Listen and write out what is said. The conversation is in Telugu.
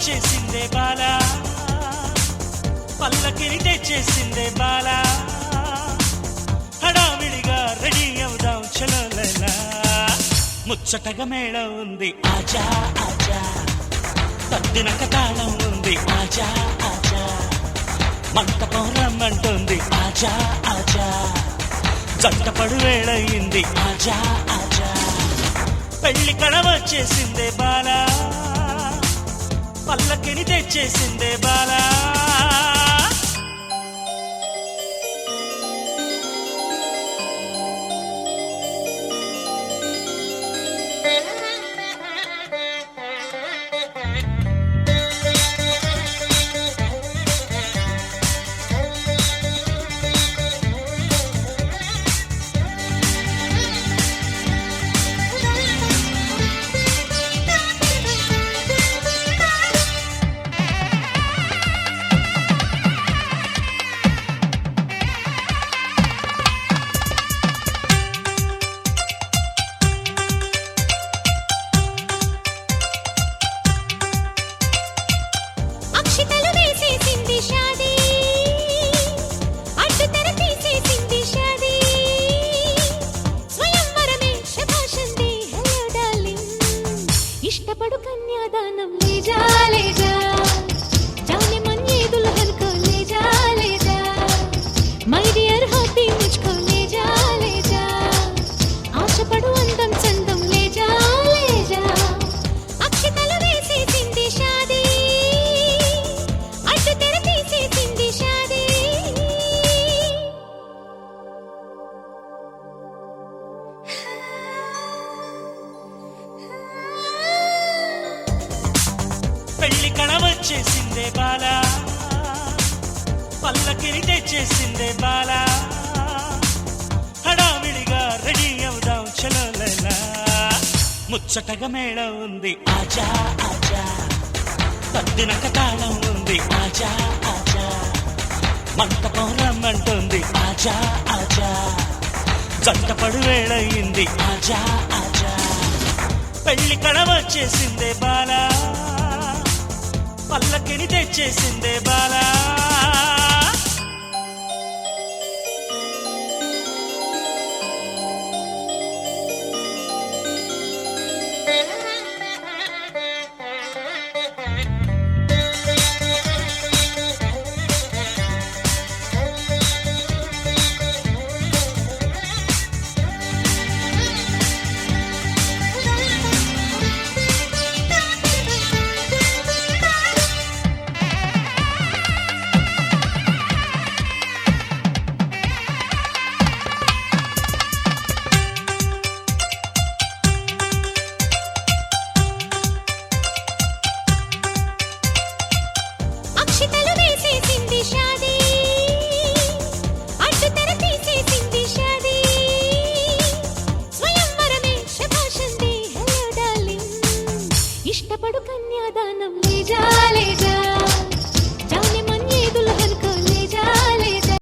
వచ్చేసిందే బాలా పల్లకిని తెచ్చేసిందే బాలా హడావిడిగా రెడీ అవుదాం చలో లైలా ముచ్చటగా మేళం ఉంది ఆజా ఆజా తద్దినక తాళం ఉంది ఆజా ఆజా మంటపం రమ్మంటుంది ఆజా ఆజా జంటపడు వేళయింది ఆజా ఆజా పెళ్లి కళ వచ్చేసిందే బాలా పల్లకిని తెచ్చేసిందే బాలా ఇష్టపడు కన్యాదానం లేజా లేజా जाने मन ये दुल्हन को ले जा माय डियर होती मुझको ले जा ఆశపడు అందం చందం ले जा అక్షతలు వేసేసింది షాదీ అడ్డు తెర తీసేసింది షాదీ పెళ్లి కళ వచ్చేసిందే బాలా పల్లకిని తెచ్చేసిందే బాలా హడావిడిగా రెడీ అవుదాం చలో లైలా ముచ్చటగా మేళం ఉంది ఆజా ఆజా తద్దినక తాళం ఉంది ఆజా ఆజా మంటపం రమ్మంటుంది ఆజా ఆజా జంటపడు వేళయింది ఆజా ఆజా పెళ్లి కళ వచ్చేసిందే బాలా పల్లకిని తెచ్చేసిందే బాలా అక్షతలు వేసేసింది షాదీ అడ్డు తెర తీసేసింది షాదీ స్వయంవరమే శభాషంది హలో డార్లింగ్ ఇష్టపడు కన్యాదానం లేజా